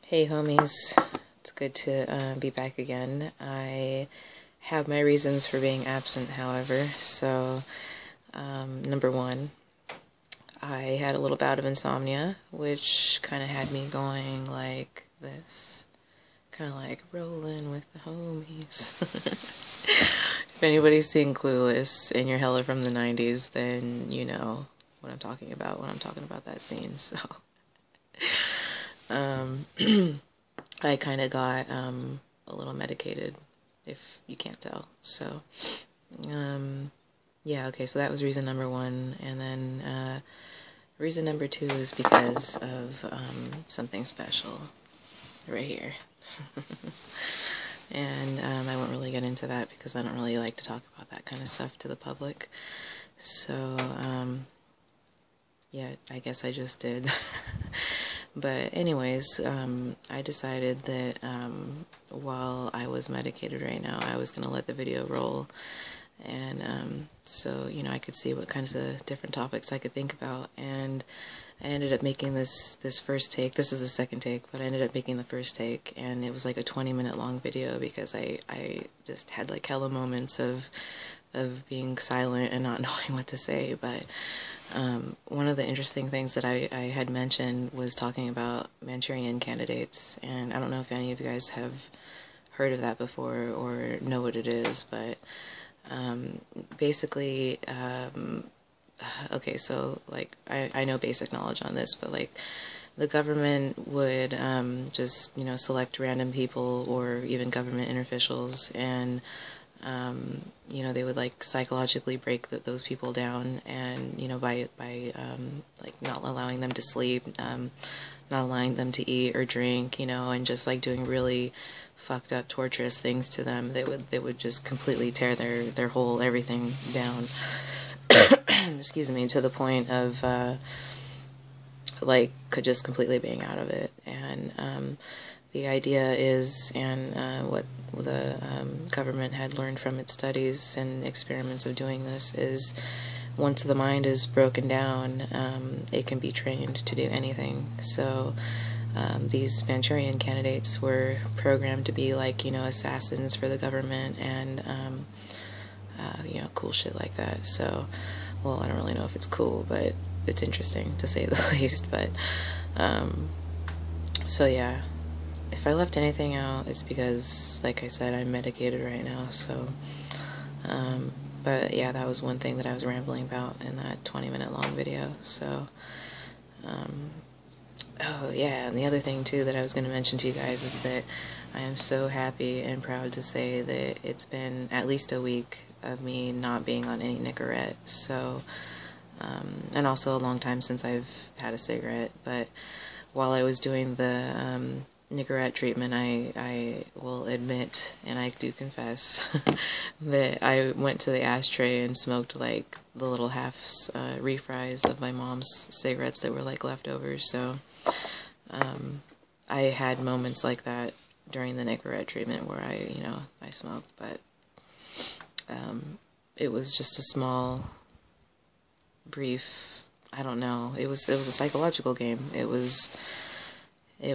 Hey homies, it's good to be back again. I have my reasons for being absent, however. So, number one, I had a little bout of insomnia, which kind of had me going like this. Kind of like rolling with the homies. If anybody's seen Clueless and you're hella from the 90s, then you know what I'm talking about when I'm talking about that scene, so... I kind of got a little medicated, if you can't tell. So, yeah, okay, so that was reason number one. And then reason number two is because of something special right here. And I won't really get into that because I don't really like to talk about that kind of stuff to the public. So, yeah, I guess I just did. But anyways, I decided that while I was medicated right now, I was going to let the video roll. And so, you know, I could see what kinds of different topics I could think about. And I ended up making this first take. This is the second take, but I ended up making the first take. And it was like a 20-minute long video because I just had like hella moments of being silent and not knowing what to say. But one of the interesting things that I had mentioned was talking about Manchurian Candidates, and I don't know if any of you guys have heard of that before or know what it is, but basically, okay, so like I know basic knowledge on this, but like the government would just, you know, select random people or even government officials, and you know, they would like psychologically break those people down, and you know, by like not allowing them to sleep, not allowing them to eat or drink, you know, and just like doing really fucked up, torturous things to them. They would just completely tear their whole everything down. Excuse me, to the point of like just completely being out of it. And the idea is, and what the government had learned from its studies and experiments of doing this, is once the mind is broken down, it can be trained to do anything. So these Manchurian candidates were programmed to be like, you know, assassins for the government, and you know, cool shit like that. So, well, I don't really know if it's cool, but it's interesting to say the least. But so yeah, if I left anything out, it's because, like I said, I'm medicated right now. So but yeah, that was one thing that I was rambling about in that 20-minute long video. So oh yeah, and the other thing too that I was going to mention to you guys is that I am so happy and proud to say that it's been at least a week of me not being on any Nicorette. So and also a long time since I've had a cigarette. But while I was doing the Nicorette treatment, I will admit, and I do confess, that I went to the ashtray and smoked like the little halves, refries of my mom's cigarettes that were like leftovers. So I had moments like that during the Nicorette treatment where I smoked, but it was just a small, brief, I don't know, it was a psychological game. It was I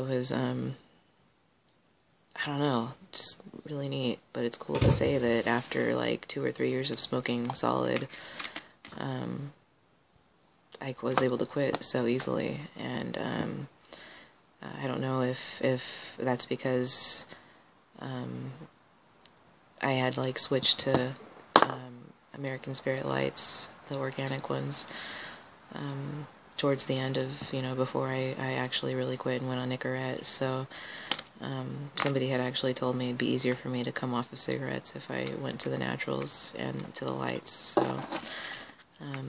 don't know, just really neat. But it's cool to say that after like 2 or 3 years of smoking solid, I was able to quit so easily. And I don't know if that's because I had like switched to American Spirit Lights, the organic ones, towards the end of, you know, before I actually really quit and went on Nicorette. So somebody had actually told me it'd be easier for me to come off of cigarettes if I went to the naturals and to the lights. So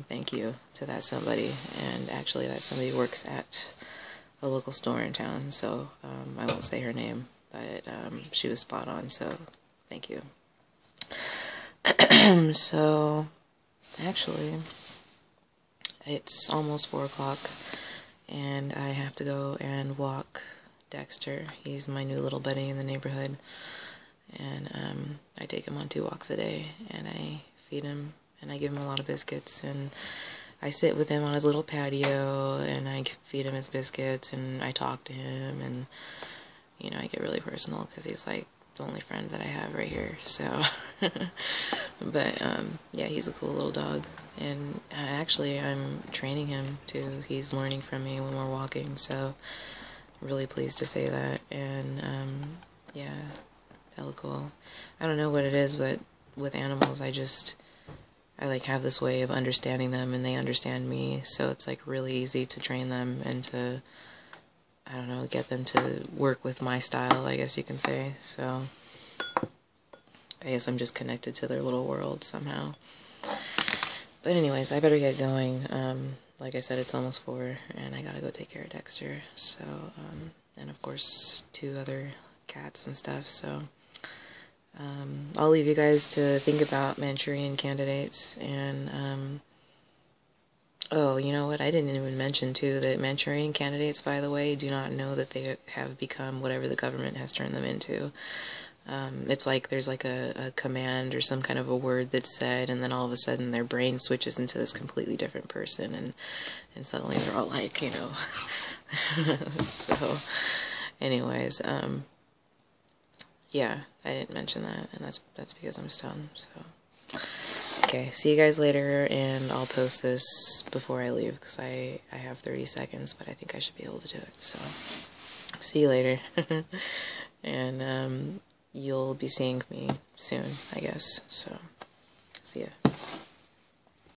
thank you to that somebody. And actually that somebody works at a local store in town, so I won't say her name, but she was spot on, so thank you. So actually it's almost 4 o'clock and I have to go and walk Dexter. He's my new little buddy in the neighborhood, and I take him on 2 walks a day, and I feed him, and I give him a lot of biscuits, and I sit with him on his little patio, and I feed him his biscuits, and I talk to him, and you know, I get really personal because he's like the only friend that I have right here. So, but yeah, he's a cool little dog, and actually I'm training him too. He's learning from me when we're walking, so really pleased to say that. And yeah, hella cool. I don't know what it is, but with animals, I like have this way of understanding them, and they understand me, so it's like really easy to train them and to, I don't know, get them to work with my style, I guess you can say. So I guess I'm just connected to their little world somehow. But anyways, I better get going. Like I said, it's almost 4, and I gotta go take care of Dexter. So, and of course, 2 other cats and stuff. So, I'll leave you guys to think about Manchurian Candidates. And, oh, you know what? I didn't even mention, too, that Manchurian Candidates, by the way, do not know that they have become whatever the government has turned them into. It's like there's like a command or some kind of a word that's said, and then all of a sudden their brain switches into this completely different person, and suddenly they're all like, you know. So, anyways, yeah, I didn't mention that, and that's because I'm stoned. So, okay, see you guys later, and I'll post this before I leave because I have 30 seconds, but I think I should be able to do it. So, see you later, and you'll be seeing me soon, I guess. So, see ya.